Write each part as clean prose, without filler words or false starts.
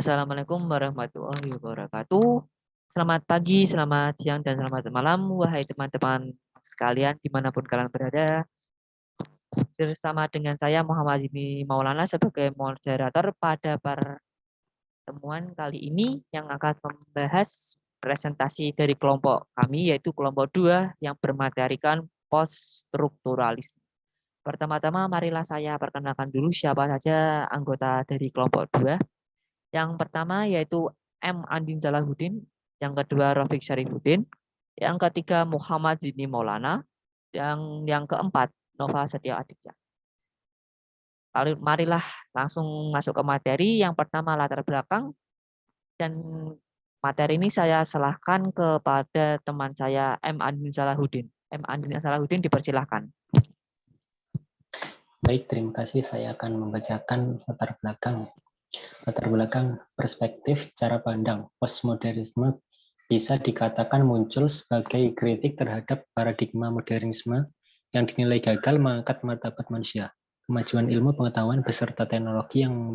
Assalamualaikum warahmatullahi wabarakatuh. Selamat pagi, selamat siang, dan selamat malam, wahai teman-teman sekalian dimanapun kalian berada. Bersama dengan saya Muhammad Jimmy Maulana sebagai moderator pada pertemuan kali ini yang akan membahas presentasi dari kelompok kami, yaitu kelompok 2 yang bermaterikan poststrukturalisme. Pertama-tama marilah saya perkenalkan dulu siapa saja anggota dari kelompok 2. Yang pertama yaitu M. Andin Salahuddin, yang kedua Rafiq Syarifuddin, yang ketiga Muhammad Zidni Maulana, yang keempat Nova Setia Aditya. Lalu marilah langsung masuk ke materi. Yang pertama latar belakang, dan materi ini saya serahkan kepada teman saya M. Andin Salahuddin. M. Andin Salahuddin, dipersilahkan. Baik, terima kasih. Saya akan membacakan latar belakang perspektif cara pandang postmodernisme bisa dikatakan muncul sebagai kritik terhadap paradigma modernisme yang dinilai gagal mengangkat martabat manusia. Kemajuan ilmu pengetahuan beserta teknologi yang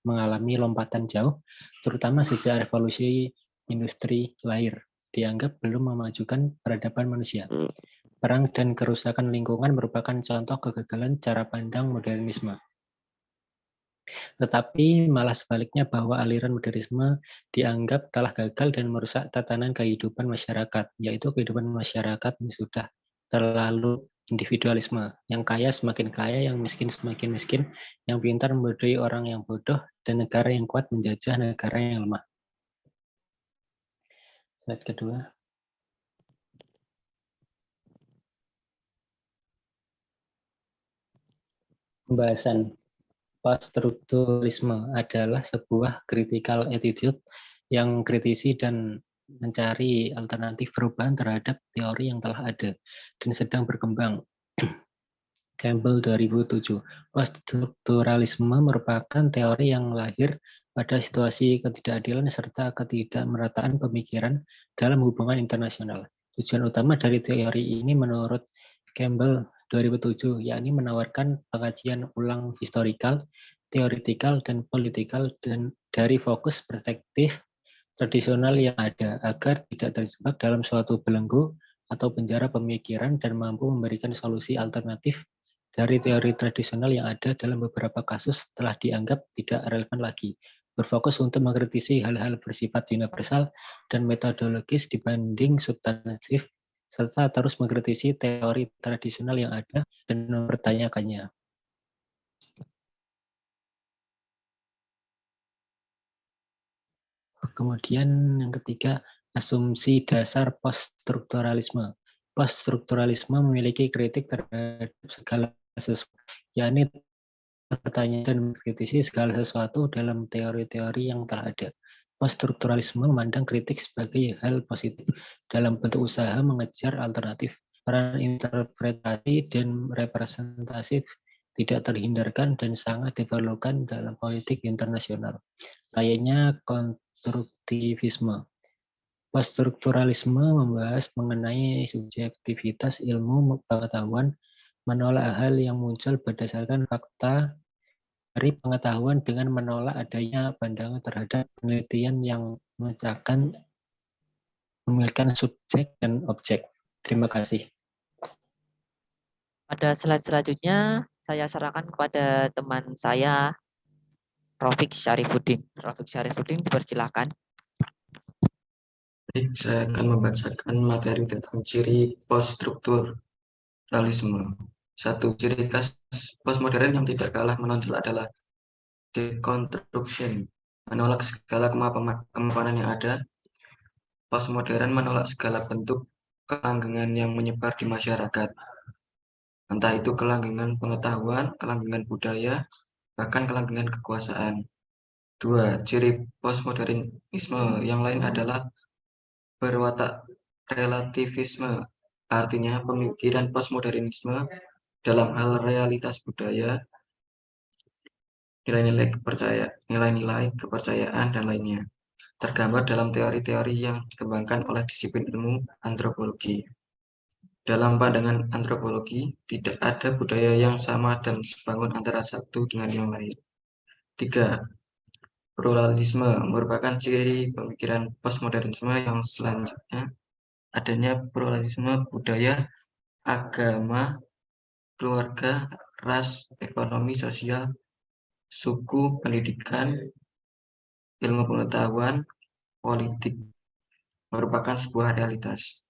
mengalami lompatan jauh, terutama sejak revolusi industri lahir, dianggap belum memajukan peradaban manusia. Perang dan kerusakan lingkungan merupakan contoh kegagalan cara pandang modernisme. Tetapi malah sebaliknya bahwa aliran modernisme dianggap telah gagal dan merusak tatanan kehidupan masyarakat, yaitu kehidupan masyarakat yang sudah terlalu individualisme. Yang kaya semakin kaya, yang miskin semakin miskin, yang pintar membodohi orang yang bodoh, dan negara yang kuat menjajah negara yang lemah. Slide kedua. Pembahasan. Poststrukturalisme adalah sebuah critical attitude yang kritisi dan mencari alternatif perubahan terhadap teori yang telah ada dan sedang berkembang. Campbell 2007. Poststrukturalisme merupakan teori yang lahir pada situasi ketidakadilan serta ketidakmerataan pemikiran dalam hubungan internasional. Tujuan utama dari teori ini menurut Campbell 2007, yakni menawarkan pengkajian ulang historikal, teoretikal, dan politikal dari fokus perspektif tradisional yang ada, agar tidak terjebak dalam suatu belenggu atau penjara pemikiran dan mampu memberikan solusi alternatif dari teori tradisional yang ada dalam beberapa kasus telah dianggap tidak relevan lagi. Berfokus untuk mengkritisi hal-hal bersifat universal dan metodologis dibanding substantif, serta terus mengkritisi teori tradisional yang ada dan mempertanyakannya. Kemudian yang ketiga, asumsi dasar poststrukturalisme. Poststrukturalisme memiliki kritik terhadap segala sesuatu, yakni bertanya dan mengkritisi segala sesuatu dalam teori-teori yang telah ada. Poststrukturalisme memandang kritik sebagai hal positif dalam bentuk usaha mengejar alternatif. Peran interpretasi dan representatif tidak terhindarkan dan sangat diperlukan dalam politik internasional. Layaknya konstruktivisme. Poststrukturalisme membahas mengenai subjektivitas ilmu pengetahuan, menolak hal yang muncul berdasarkan fakta dari pengetahuan dengan menolak adanya pandangan terhadap penelitian yang memiliki subjek dan objek. Terima kasih. Pada slide selanjutnya, saya serahkan kepada teman saya, Rafiq Syarifuddin. Rafiq Syarifuddin, dipersilakan. Baik, saya akan membacakan materi tentang ciri poststrukturalisme. Satu, ciri khas postmodern yang tidak kalah menonjol adalah deconstruction, menolak segala kemapanan yang ada. Postmodern menolak segala bentuk kelanggengan yang menyebar di masyarakat, entah itu kelanggengan pengetahuan, kelanggengan budaya, bahkan kelanggengan kekuasaan. Dua, ciri postmodernisme yang lain adalah berwatak relativisme, artinya pemikiran postmodernisme dalam hal realitas budaya, nilai-nilai kepercayaan, dan lainnya, tergambar dalam teori-teori yang dikembangkan oleh disiplin ilmu antropologi. Dalam pandangan antropologi, tidak ada budaya yang sama dan sebangun antara satu dengan yang lain. Tiga, pluralisme merupakan ciri pemikiran postmodernisme yang selanjutnya adanya pluralisme budaya, agama, keluarga, ras, ekonomi, sosial, suku, pendidikan, ilmu pengetahuan, politik merupakan sebuah realitas.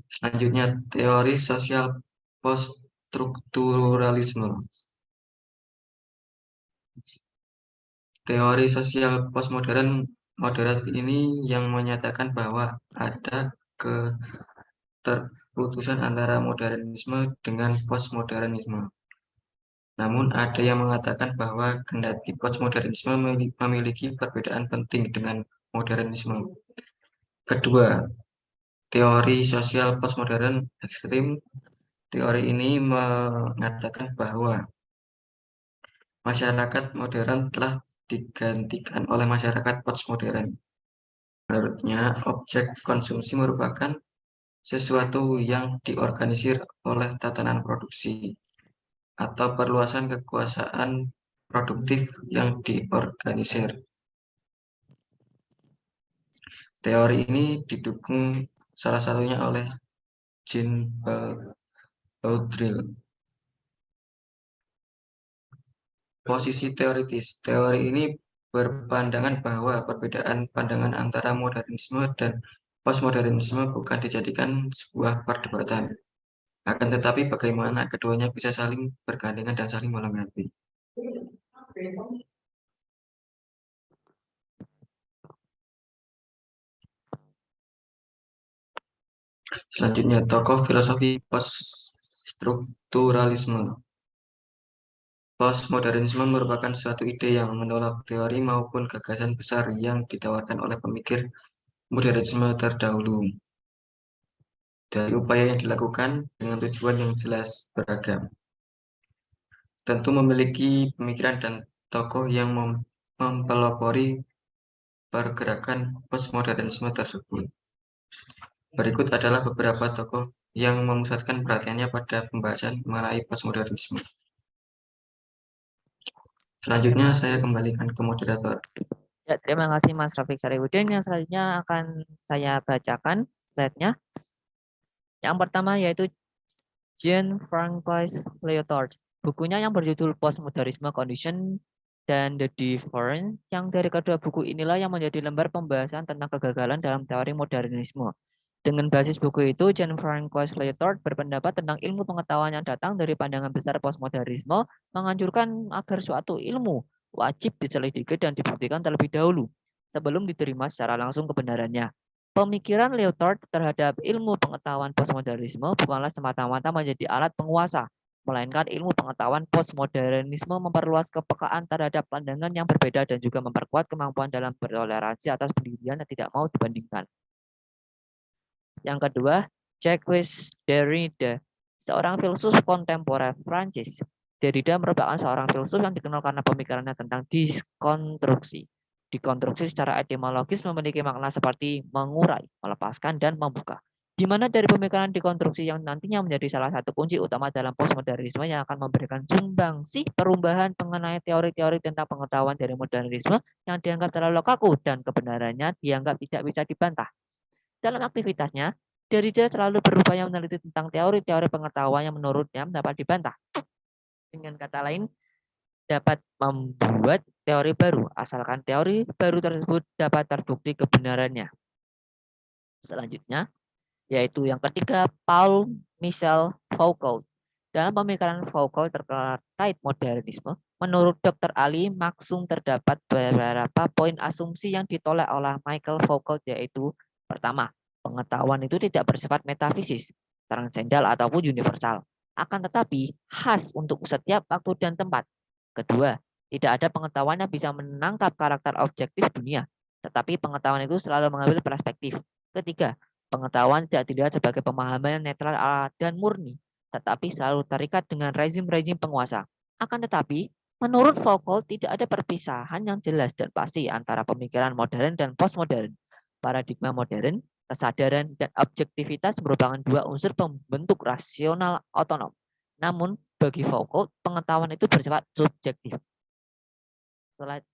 Selanjutnya, teori sosial poststrukturalisme. Teori sosial postmodern moderat ini yang menyatakan bahwa ada keterputusan antara modernisme dengan postmodernisme. Namun ada yang mengatakan bahwa kendati postmodernisme memiliki perbedaan penting dengan modernisme. Kedua, teori sosial postmodern ekstrim. Teori ini mengatakan bahwa masyarakat modern telah digantikan oleh masyarakat postmodern. Menurutnya, objek konsumsi merupakan sesuatu yang diorganisir oleh tatanan produksi atau perluasan kekuasaan produktif yang diorganisir. Teori ini didukung salah satunya oleh Jean Baudrillard. Posisi teoritis. Teori ini berpandangan bahwa perbedaan pandangan antara modernisme dan postmodernisme bukan dijadikan sebuah perdebatan. Akan tetapi bagaimana keduanya bisa saling bergandengan dan saling melengkapi. Selanjutnya, tokoh filosofi poststrukturalisme. Postmodernisme merupakan suatu ide yang menolak teori maupun gagasan besar yang ditawarkan oleh pemikir modernisme terdahulu. Dari upaya yang dilakukan dengan tujuan yang jelas beragam. Tentu memiliki pemikiran dan tokoh yang mempelopori pergerakan postmodernisme tersebut. Berikut adalah beberapa tokoh yang memusatkan perhatiannya pada pembahasan mengenai postmodernisme. Selanjutnya saya kembalikan ke moderator. Ya, terima kasih Mas Rafiq Sarifudin. Yang selanjutnya akan saya bacakan slide-nya. Yang pertama yaitu Jean-François Lyotard. Bukunya yang berjudul Postmodernisme Condition dan The Difference, yang dari kedua buku inilah yang menjadi lembar pembahasan tentang kegagalan dalam teori modernisme. Dengan basis buku itu, Jean-François Lyotard berpendapat tentang ilmu pengetahuan yang datang dari pandangan besar postmodernisme, menganjurkan agar suatu ilmu wajib diselidiki dan dibuktikan terlebih dahulu, sebelum diterima secara langsung kebenarannya. Pemikiran Lyotard terhadap ilmu pengetahuan postmodernisme bukanlah semata-mata menjadi alat penguasa, melainkan ilmu pengetahuan postmodernisme memperluas kepekaan terhadap pandangan yang berbeda dan juga memperkuat kemampuan dalam bertoleransi atas pendirian yang tidak mau dibandingkan. Yang kedua, Jacques Derrida, seorang filsuf kontemporer Prancis. Derrida merupakan seorang filsuf yang dikenal karena pemikirannya tentang diskonstruksi. Dekonstruksi secara etimologis memiliki makna seperti mengurai, melepaskan, dan membuka. Di mana dari pemikiran dekonstruksi yang nantinya menjadi salah satu kunci utama dalam postmodernisme yang akan memberikan sumbangsi perubahan mengenai teori-teori tentang pengetahuan dari modernisme yang dianggap terlalu kaku dan kebenarannya dianggap tidak bisa dibantah. Dalam aktivitasnya, Derrida selalu berupaya meneliti tentang teori-teori pengetahuan yang menurutnya dapat dibantah. Dengan kata lain, dapat membuat teori baru, asalkan teori baru tersebut dapat terbukti kebenarannya. Selanjutnya, yaitu yang ketiga, Paul Michel Foucault. Dalam pemikiran Foucault terkait modernisme, menurut Dr. Ali Maksum terdapat beberapa poin asumsi yang ditolak oleh Michael Foucault, yaitu pertama, pengetahuan itu tidak bersifat metafisis, transendal ataupun universal, akan tetapi khas untuk setiap waktu dan tempat. Kedua, tidak ada pengetahuan yang bisa menangkap karakter objektif dunia, tetapi pengetahuan itu selalu mengambil perspektif. Ketiga, pengetahuan tidak dilihat sebagai pemahaman yang netral dan murni, tetapi selalu terikat dengan rezim-rezim penguasa. Akan tetapi, menurut Foucault tidak ada perpisahan yang jelas dan pasti antara pemikiran modern dan postmodern. Paradigma modern, kesadaran, dan objektivitas merupakan dua unsur pembentuk rasional otonom. Namun, bagi Foucault, pengetahuan itu bersifat subjektif.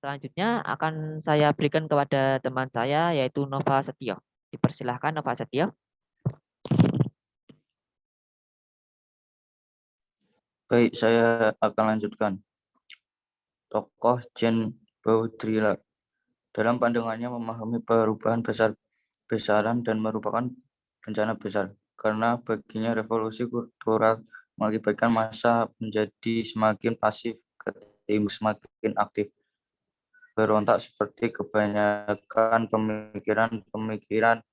Selanjutnya akan saya berikan kepada teman saya, yaitu Nova Setio. Dipersilahkan Nova Setio. Baik, saya akan lanjutkan. Tokoh Jean Baudrillard dalam pandangannya memahami perubahan besar-besaran dan merupakan bencana besar, karena baginya revolusi kultural mengakibatkan massa menjadi semakin pasif ketimbang semakin aktif, berontak seperti kebanyakan pemikiran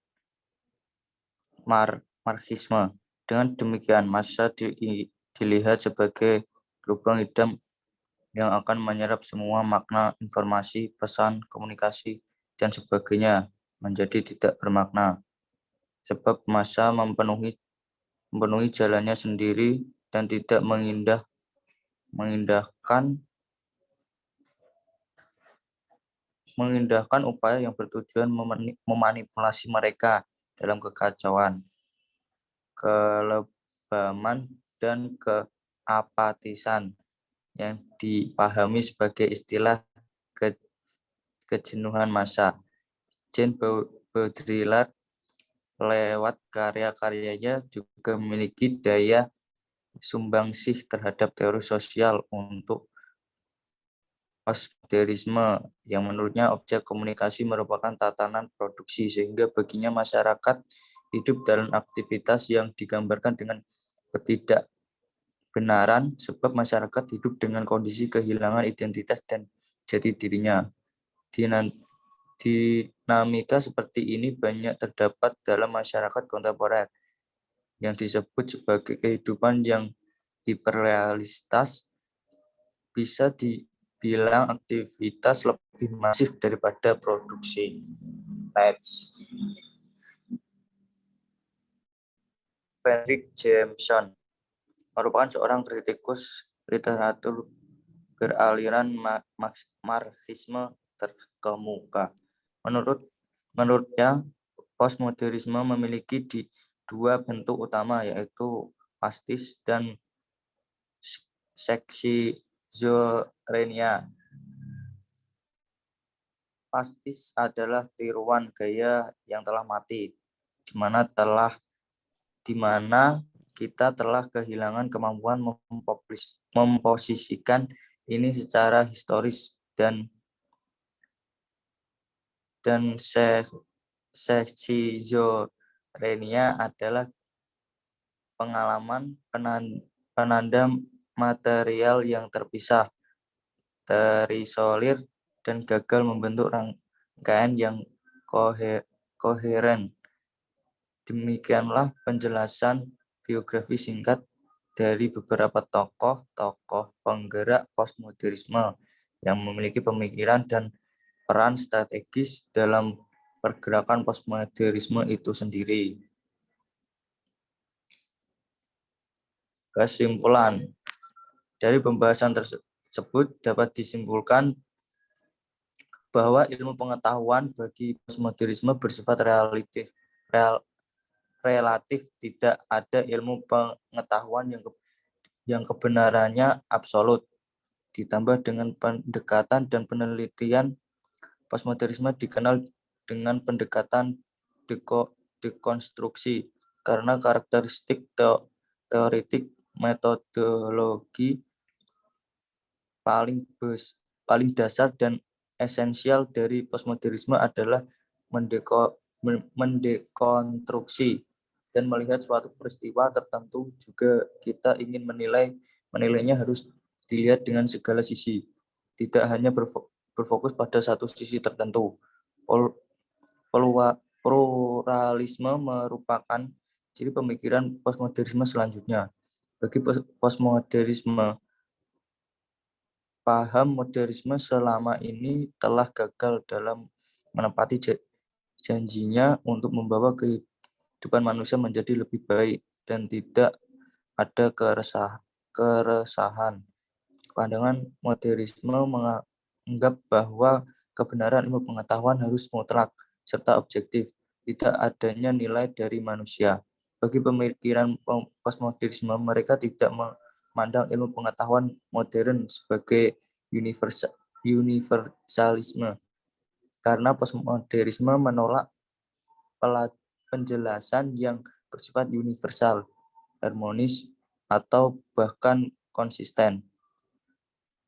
marxisme. Dengan demikian, massa dilihat sebagai lubang hitam yang akan menyerap semua makna, informasi, pesan, komunikasi, dan sebagainya menjadi tidak bermakna. Sebab massa memenuhi jalannya sendiri dan tidak mengindahkan upaya yang bertujuan memanipulasi mereka dalam kekacauan, kelebaman, dan keapatisan yang dipahami sebagai istilah kejenuhan massa. Jean Baudrillard lewat karya-karyanya juga memiliki daya sumbangsih terhadap teori sosial untuk postmodernisme, yang menurutnya objek komunikasi merupakan tatanan produksi, sehingga baginya masyarakat hidup dalam aktivitas yang digambarkan dengan ketidakbenaran, sebab masyarakat hidup dengan kondisi kehilangan identitas dan jati dirinya. Dinamika seperti ini banyak terdapat dalam masyarakat kontemporer yang disebut sebagai kehidupan yang hiperrealistis, bisa dibilang aktivitas lebih masif daripada produksi. Next. Fredric Jameson merupakan seorang kritikus literatur beraliran Marxisme terkemuka. Menurutnya, postmodernisme memiliki dua bentuk utama, yaitu pastis dan schizophrenia. Pastis adalah tiruan gaya yang telah mati, di mana kita telah kehilangan kemampuan memposisikan ini secara historis, dan schizophrenia adalah pengalaman penanda material yang terpisah, terisolir, dan gagal membentuk rangkaian yang koheren. Demikianlah penjelasan biografi singkat dari beberapa tokoh penggerak postmodernisme yang memiliki pemikiran dan peran strategis dalam pergerakan postmodernisme itu sendiri. Kesimpulan dari pembahasan tersebut dapat disimpulkan bahwa ilmu pengetahuan bagi postmodernisme bersifat relatif. Tidak ada ilmu pengetahuan yang kebenarannya absolut. Ditambah dengan pendekatan dan penelitian, postmodernisme dikenal dengan pendekatan dekonstruksi karena karakteristik teoretik metodologi paling dasar dan esensial dari postmodernisme adalah mendekonstruksi dan melihat suatu peristiwa tertentu. Juga kita ingin menilainya harus dilihat dengan segala sisi, tidak hanya berfokus pada satu sisi tertentu. Pluralisme merupakan ciri pemikiran postmodernisme selanjutnya. Bagi postmodernisme, paham modernisme selama ini telah gagal dalam menepati janjinya untuk membawa kehidupan manusia menjadi lebih baik dan tidak ada keresahan. Pandangan modernisme menganggap bahwa kebenaran ilmu pengetahuan harus mutlak serta objektif, tidak adanya nilai dari manusia. Bagi pemikiran postmodernisme, mereka tidak memandang ilmu pengetahuan modern sebagai universalisme. Karena postmodernisme menolak penjelasan yang bersifat universal, harmonis, atau bahkan konsisten.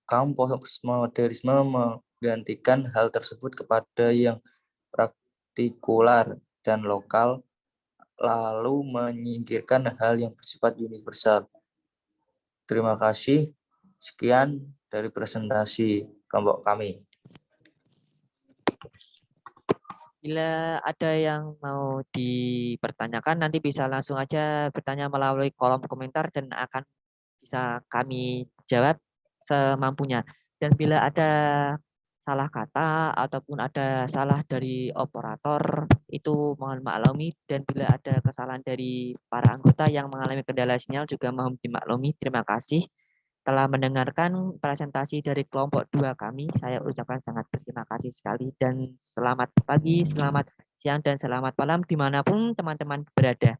Kaum postmodernisme menggantikan hal tersebut kepada yang praktikular dan lokal, lalu menyingkirkan hal yang bersifat universal. Terima kasih. Sekian dari presentasi kelompok kami. Bila ada yang mau dipertanyakan, nanti bisa langsung aja bertanya melalui kolom komentar dan akan bisa kami jawab semampunya. Dan bila ada salah kata ataupun ada salah dari operator, itu mohon maklumi. Dan bila ada kesalahan dari para anggota yang mengalami kendala sinyal juga mohon dimaklumi. Terima kasih telah mendengarkan presentasi dari kelompok 2 kami. Saya ucapkan sangat berterima kasih sekali dan selamat pagi, selamat siang, dan selamat malam dimanapun teman-teman berada.